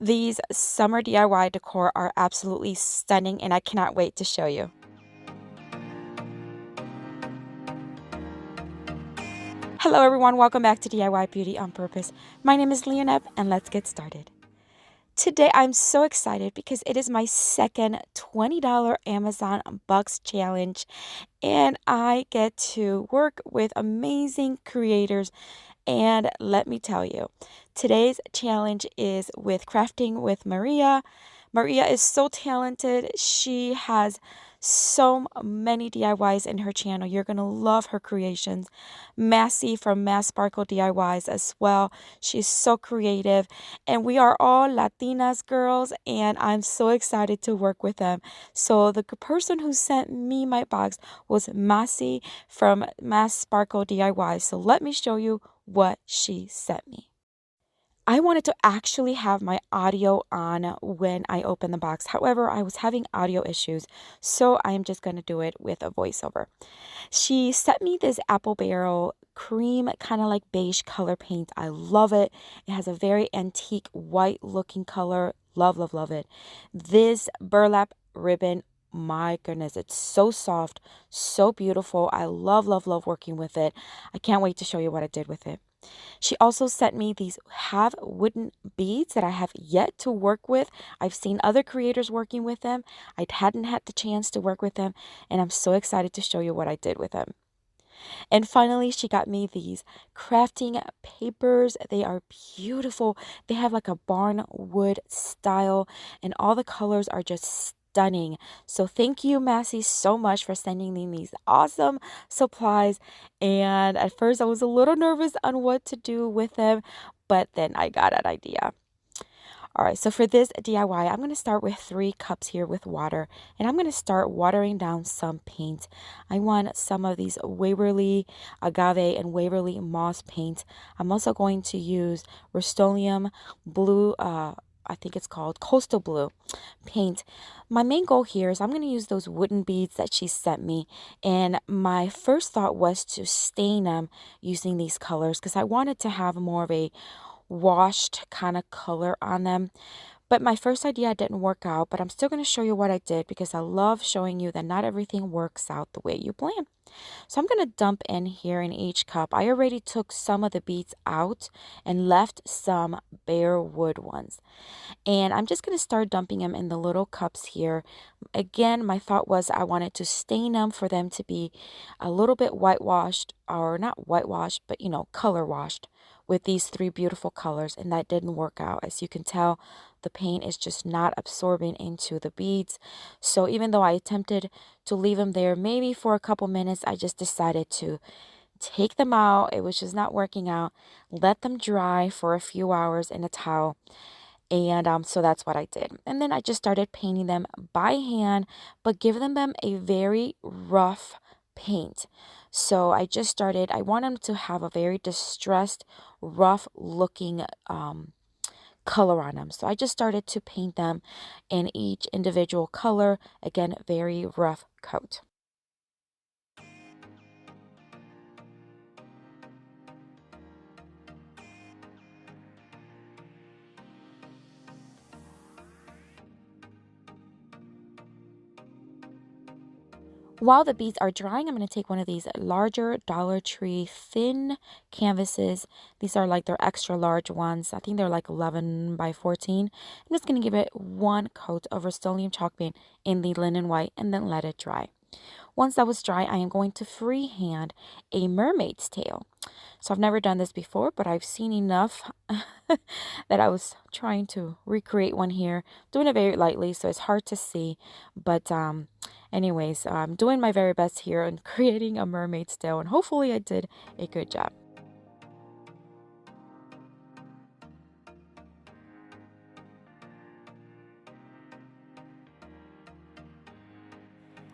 These summer DIY decor are absolutely stunning and I cannot wait to show you. Hello everyone, welcome back to DIY Beauty on Purpose. My name is Leonette and let's get started. Today I'm so excited because it is my second $20 Amazon Bucks challenge and I get to work with amazing creators. And let me tell you, today's challenge is with crafting with Maria. Maria is so talented. She has so many DIYs in her channel. You're going to love her creations. Massey from Mass Sparkle DIYs as well. She's so creative. And we are all Latinas girls, and I'm so excited to work with them. So the person who sent me my box was Massey from Mass Sparkle DIYs. So let me show you what she sent me. I wanted to actually have my audio on when I open the box. However, I was having audio issues, so I am just going to do it with a voiceover. She sent me this apple barrel cream, kind of like beige color paint. I love it. It has a very antique white looking color. Love, love, love it. This burlap ribbon, my goodness, it's so soft, so beautiful. I love, love, love working with it. I can't wait to show you what I did with it. She also sent me these half wooden beads that I have yet to work with. I've seen other creators working with them. I hadn't had the chance to work with them, and I'm so excited to show you what I did with them. And finally, she got me these crafting papers. They are beautiful. They have like a barn wood style, and all the colors are just stunning. So thank you, Massey, so much for sending me these awesome supplies. And at first I was a little nervous on what to do with them, but then I got an idea. All right, so for this DIY, I'm going to start with 3 cups here with water, and I'm going to start watering down some paint. I want some of these Waverly Agave and Waverly Moss paint. I'm also going to use Rust-Oleum Blue, I think it's called Coastal Blue paint. My main goal here is I'm going to use those wooden beads that she sent me, and my first thought was to stain them using these colors because I wanted to have more of a washed kind of color on them. But my first idea didn't work out, but I'm still going to show you what I did because I love showing you that not everything works out the way you plan. So I'm going to dump in here in each cup. I already took some of the beads out and left some bare wood ones. And I'm just going to start dumping them in the little cups here. Again, my thought was I wanted to stain them for them to be a little bit whitewashed, or not whitewashed, but color washed with these 3 beautiful colors, and that didn't work out. As you can tell, the paint is just not absorbing into the beads. So even though I attempted to leave them there maybe for a couple minutes, I just decided to take them out. It was just not working out. Let them dry for a few hours in a towel. And so that's what I did. And then I just started painting them by hand, but giving them a very rough paint. So I just started, I want them to have a very distressed, rough looking color on them. So I just started to paint them in each individual color. Again, very rough coat. While the beads are drying, I'm going to take one of these larger Dollar Tree thin canvases. These are like they're extra large ones. I think they're like 11 by 14. I'm just going to give it one coat of Rust-Oleum chalk paint in the linen white and then let it dry. Once that was dry, I am going to freehand a mermaid's tail. So I've never done this before, but I've seen enough that I was trying to recreate one here. Doing it very lightly, so it's hard to see. But anyways, I'm doing my very best here in creating a mermaid's tail, and hopefully I did a good job.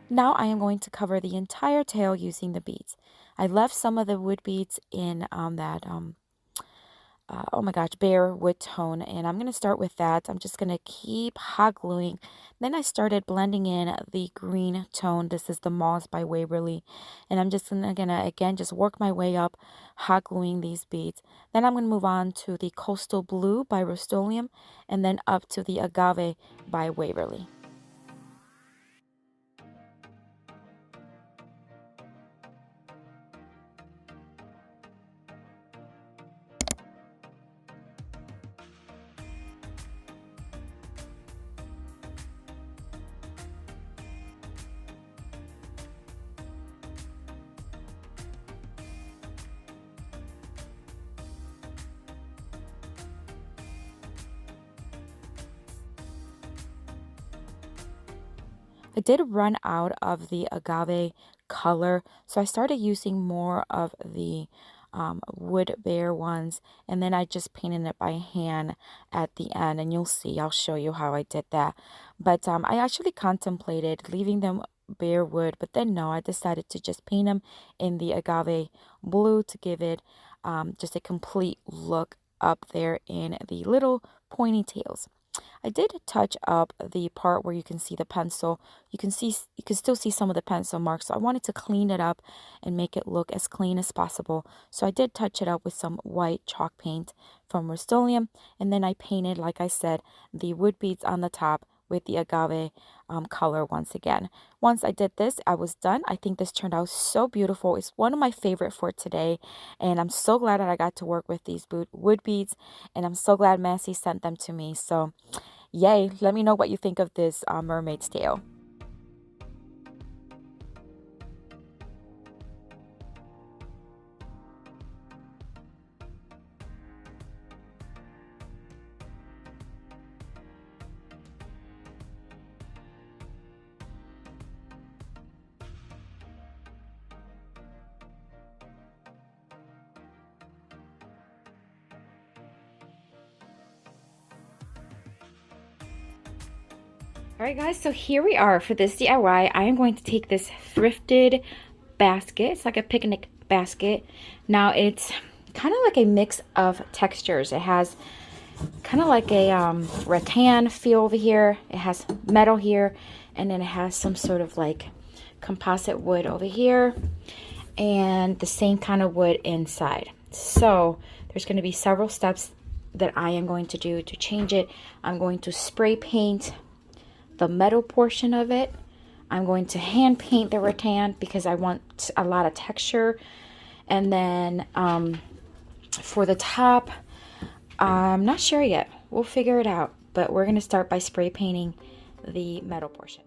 Now I am going to cover the entire tail using the beads. I left some of the wood beads in that oh my gosh, bare wood tone, and I'm going to start with that. I'm just going to keep hot gluing. Then I started blending in the green tone. This is the Moss by Waverly, and I'm just gonna again just work my way up, hot gluing these beads. Then I'm going to move on to the Coastal Blue by Rust-Oleum, and then up to the Agave by Waverly. I did run out of the agave color, so I started using more of the wood bear ones, and then I just painted it by hand at the end, and you'll see, I'll show you how I did that. But I actually contemplated leaving them bare wood, but then no, I decided to just paint them in the agave blue to give it just a complete look up there in the little pointy tails. I did touch up the part where you can see the pencil. You can still see some of the pencil marks. So I wanted to clean it up and make it look as clean as possible. So I did touch it up with some white chalk paint from Rust-Oleum, and then I painted, like I said, the wood beads on the top with the agave color once again. Once I did this, I was done. I think this turned out so beautiful. It's one of my favorite for today, and I'm so glad that I got to work with these wood beads, and I'm so glad Massey sent them to me. So yay, let me know what you think of this mermaid's tail. Alright guys, so here we are for this DIY. I am going to take this thrifted basket. It's like a picnic basket. Now it's kind of like a mix of textures. It has kind of like a rattan feel over here. It has metal here, and then it has some sort of like composite wood over here, and the same kind of wood inside. So there's going to be several steps that I am going to do to change it. I'm going to spray paint the metal portion of it. I'm going to hand paint the rattan because I want a lot of texture. And then for the top, I'm not sure yet. We'll figure it out. But we're going to start by spray painting the metal portion.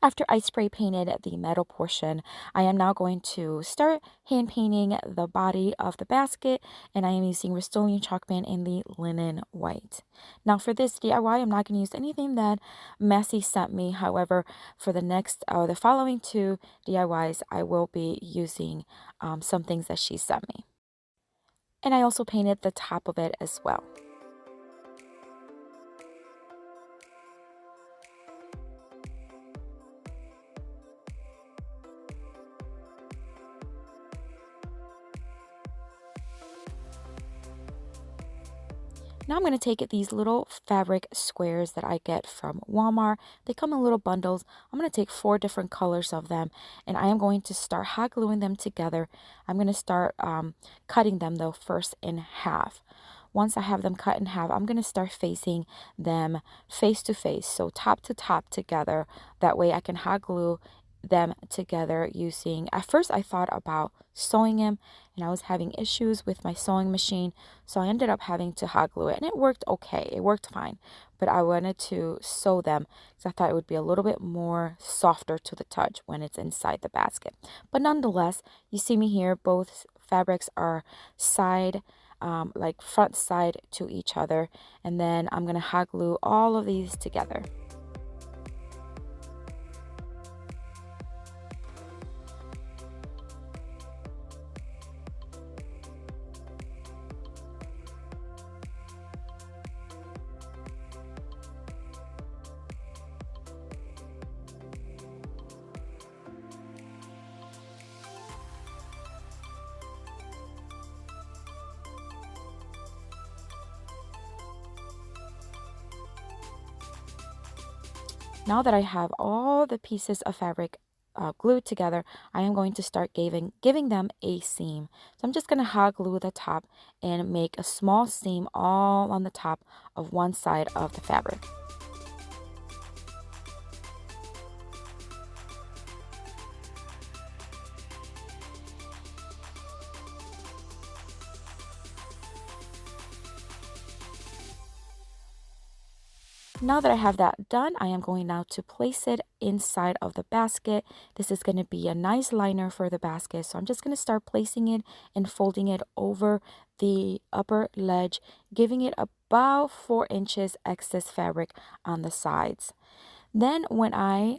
After I spray painted the metal portion, I am now going to start hand painting the body of the basket, and I am using Rust-Oleum chalk paint in the linen white. Now for this DIY, I'm not going to use anything that Massey sent me. However, for the following two DIYs, I will be using some things that she sent me. And I also painted the top of it as well. Now I'm going to take these little fabric squares that I get from Walmart. They come in little bundles. I'm going to take 4 different colors of them, and I am going to start hot gluing them together. I'm going to start cutting them though first in half. Once I have them cut in half, I'm going to start facing them face to face, so top to top together. That way I can hot glue them together using, at first I thought about sewing them, and I was having issues with my sewing machine, so I ended up having to hot glue it, and it worked okay, it worked fine, but I wanted to sew them because I thought it would be a little bit more softer to the touch when it's inside the basket. But nonetheless, you see me here, both fabrics are like front side to each other, and then I'm going to hot glue all of these together. Now that I have all the pieces of fabric glued together, I am going to start giving them a seam. So I'm just going to hot glue the top and make a small seam all on the top of one side of the fabric. Now that I have that done, I am going now to place it inside of the basket. This is going to be a nice liner for the basket. So I'm just going to start placing it and folding it over the upper ledge, giving it about 4 inches excess fabric on the sides. Then when I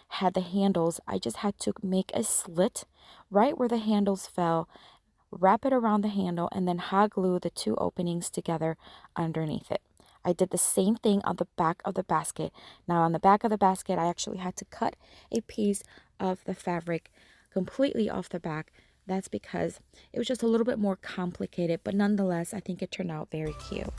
had the handles, I just had to make a slit right where the handles fell, wrap it around the handle, and then hot glue the 2 openings together underneath it. I did the same thing on the back of the basket. Now on the back of the basket, I actually had to cut a piece of the fabric completely off the back. That's because it was just a little bit more complicated, but nonetheless, I think it turned out very cute.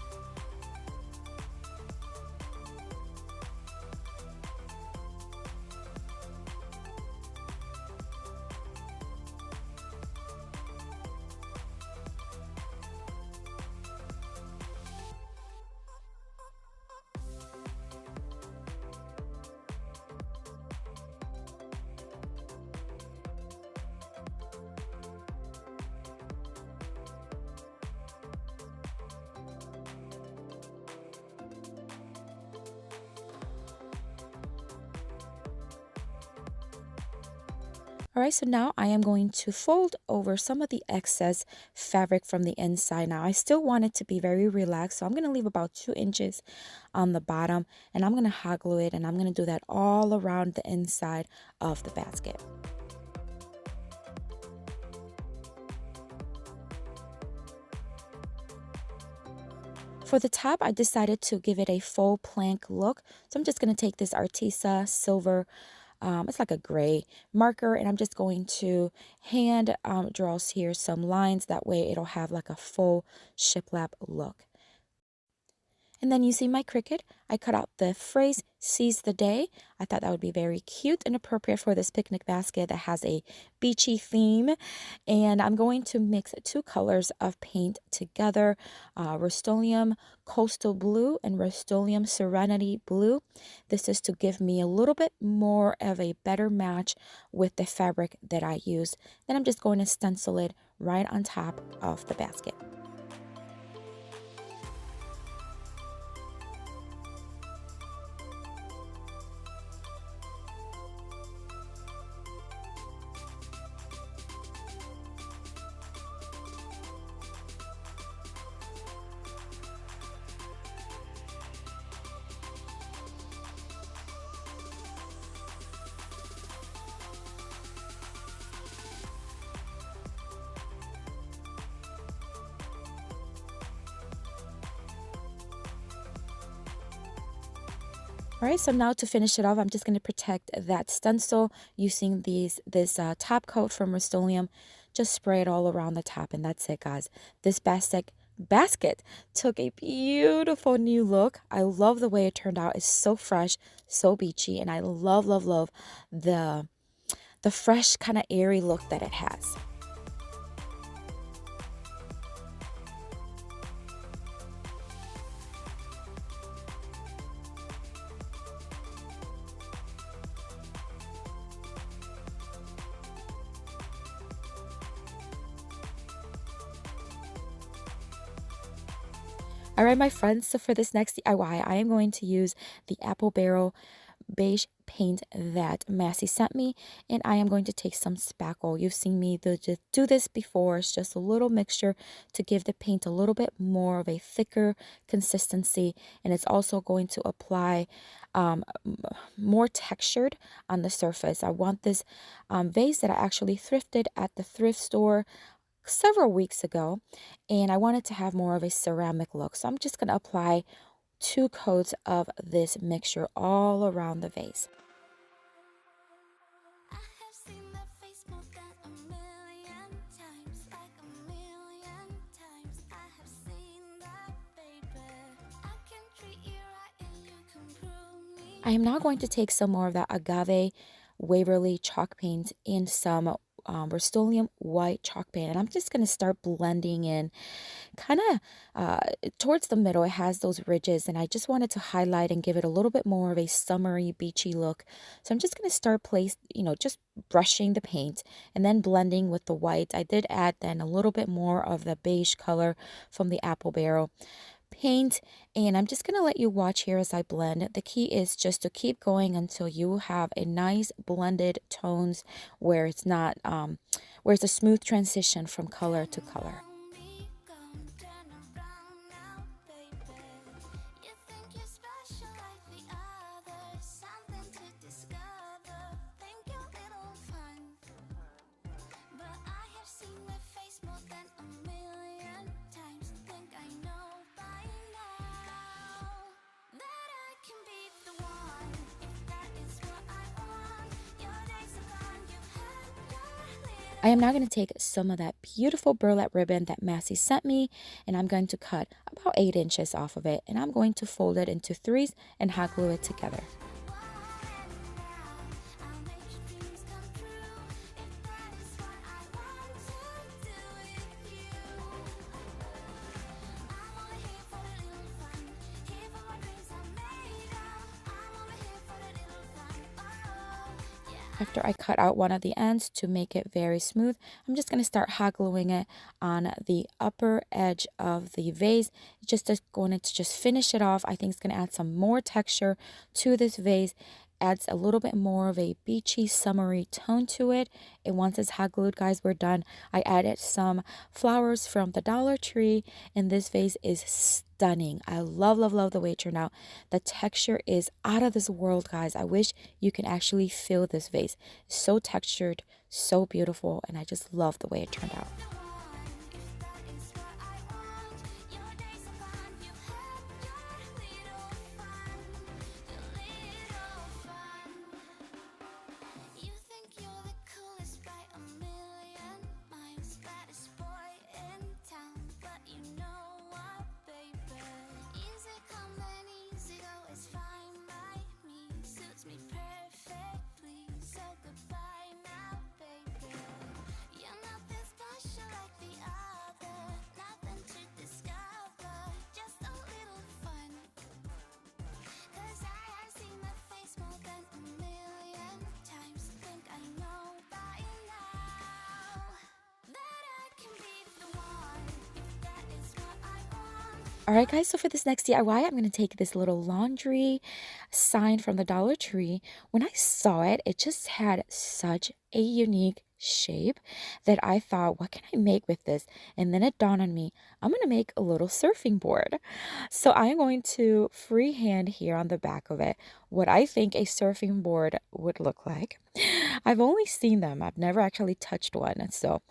All right, so now I am going to fold over some of the excess fabric from the inside. Now I still want it to be very relaxed, so I'm going to leave about 2 inches on the bottom, and I'm going to hot glue it, and I'm going to do that all around the inside of the basket. For the top, I decided to give it a faux plank look, so I'm just going to take this Artisa silver, it's like a gray marker, and I'm just going to hand draw here some lines. That way it'll have like a full shiplap look. And then you see my Cricut. I cut out the phrase, "Seize the day." I thought that would be very cute and appropriate for this picnic basket that has a beachy theme. And I'm going to mix 2 colors of paint together, Rust-Oleum Coastal Blue and Rust-Oleum Serenity Blue. This is to give me a little bit more of a better match with the fabric that I use. Then I'm just going to stencil it right on top of the basket. All right, so now to finish it off, I'm just going to protect that stencil using this top coat from Rust-Oleum. Just spray it all around the top, and that's it, guys. This basket took a beautiful new look. I love the way it turned out. It's so fresh, so beachy, and I love, love, love the fresh kind of airy look that it has. All right, my friends, so for this next DIY, I am going to use the Apple Barrel beige paint that Massey sent me, and I am going to take some spackle. You've seen me do this before. It's just a little mixture to give the paint a little bit more of a thicker consistency, and it's also going to apply more textured on the surface. I want this vase that I actually thrifted at the thrift store several weeks ago, and I wanted to have more of a ceramic look. So I'm just going to apply 2 coats of this mixture all around the vase. I am now going to take some more of that agave Waverly chalk paint and some Rust-Oleum white chalk paint, and I'm just going to start blending in kind of towards the middle. It has those ridges, and I just wanted to highlight and give it a little bit more of a summery, beachy look. So I'm just going to start just brushing the paint and then blending with the white. I did add then a little bit more of the beige color from the apple barrel paint, and I'm just going to let you watch here as I blend. The key is just to keep going until you have a nice blended tones where it's not where it's a smooth transition from color to color. I am now going to take some of that beautiful burlap ribbon that Massey sent me, and I'm going to cut about 8 inches off of it, and I'm going to fold it into threes and hot glue it together. After I cut out one of the ends to make it very smooth, I'm just going to start hot gluing it on the upper edge of the vase. Just going to just finish it off. I think it's going to add some more texture to this vase. Adds a little bit more of a beachy, summery tone to it. And once it's hot glued, guys, we're done. I added some flowers from the Dollar Tree, and this vase is stunning. I love, love, love the way it turned out. The texture is out of this world, guys. I wish you can actually feel this vase. It's so textured, so beautiful, and I just love the way it turned out. Alright guys, so for this next DIY, I'm going to take this little laundry sign from the Dollar Tree. When I saw it, it just had such a unique shape that I thought, what can I make with this? And then it dawned on me, I'm going to make a little surfing board. So I am going to freehand here on the back of it what I think a surfing board would look like. I've only seen them. I've never actually touched one. So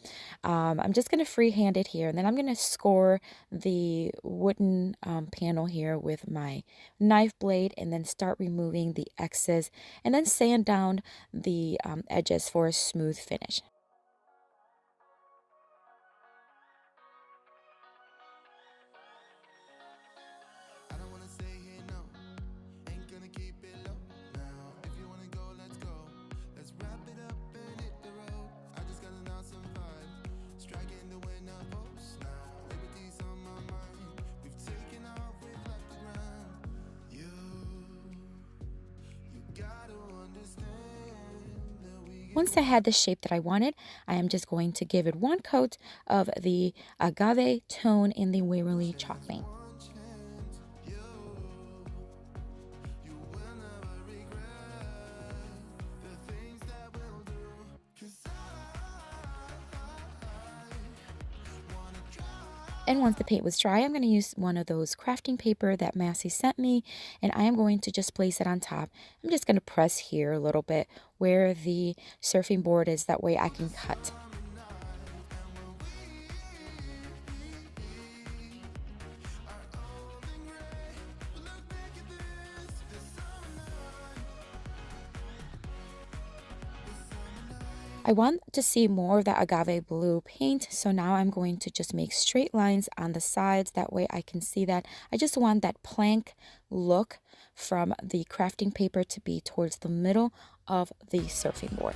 I'm just going to freehand it here. And then I'm going to score the wooden panel here with my knife blade and then start removing the excess and then sand down the edges for a smooth finish. Once I had the shape that I wanted, I am just going to give it one coat of the agave tone in the Waverly chalk paint. And once the paint was dry, I'm going to use one of those crafting paper that Massey sent me, and I am going to just place it on top. I'm just going to press here a little bit where the surfing board is, that way I can cut. I want to see more of that agave blue paint, so now I'm going to just make straight lines on the sides. That way I can see that. I just want that plank look from the crafting paper to be towards the middle of the surfing board.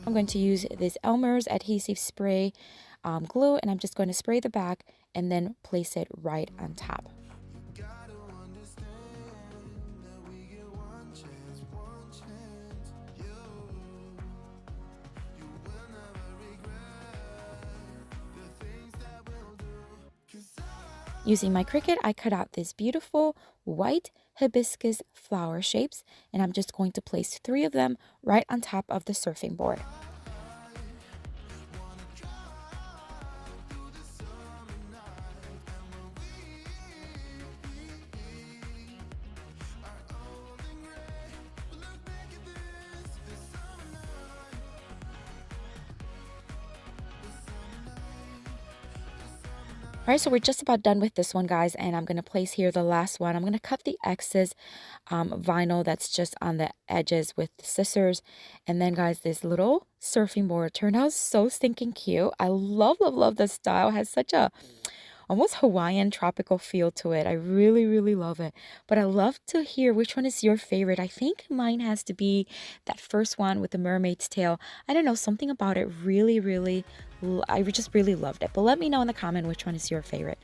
I'm going to use this Elmer's adhesive spray glue, and I'm just going to spray the back and then place it right on top. Using my Cricut, I cut out this beautiful white hibiscus flower shapes, and I'm just going to place 3 of them right on top of the surfing board. All right, so we're just about done with this one, guys, and I'm going to place here the last one. I'm going to cut the excess vinyl that's just on the edges with the scissors. And then, guys, this little surfing board turned out so stinking cute. I love, love, love the style. It has such a almost Hawaiian tropical feel to it. I really, really love it. But I love to hear which one is your favorite. I think mine has to be that first one with the mermaid's tail. I don't know, something about it really, I just really loved it. But let me know in the comment which one is your favorite.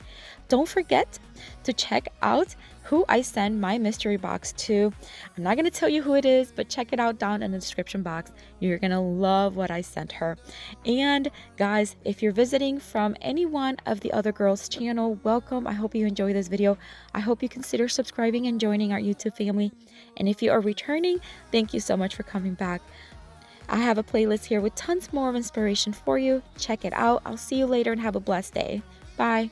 Don't forget to check out who I send my mystery box to. I'm not going to tell you who it is, but check it out down in the description box. You're going to love what I sent her. And guys, if you're visiting from any one of the other girls' channel, welcome. I hope you enjoy this video. I hope you consider subscribing and joining our YouTube family. And if you are returning, thank you so much for coming back. I have a playlist here with tons more of inspiration for you. Check it out. I'll see you later and have a blessed day. Bye.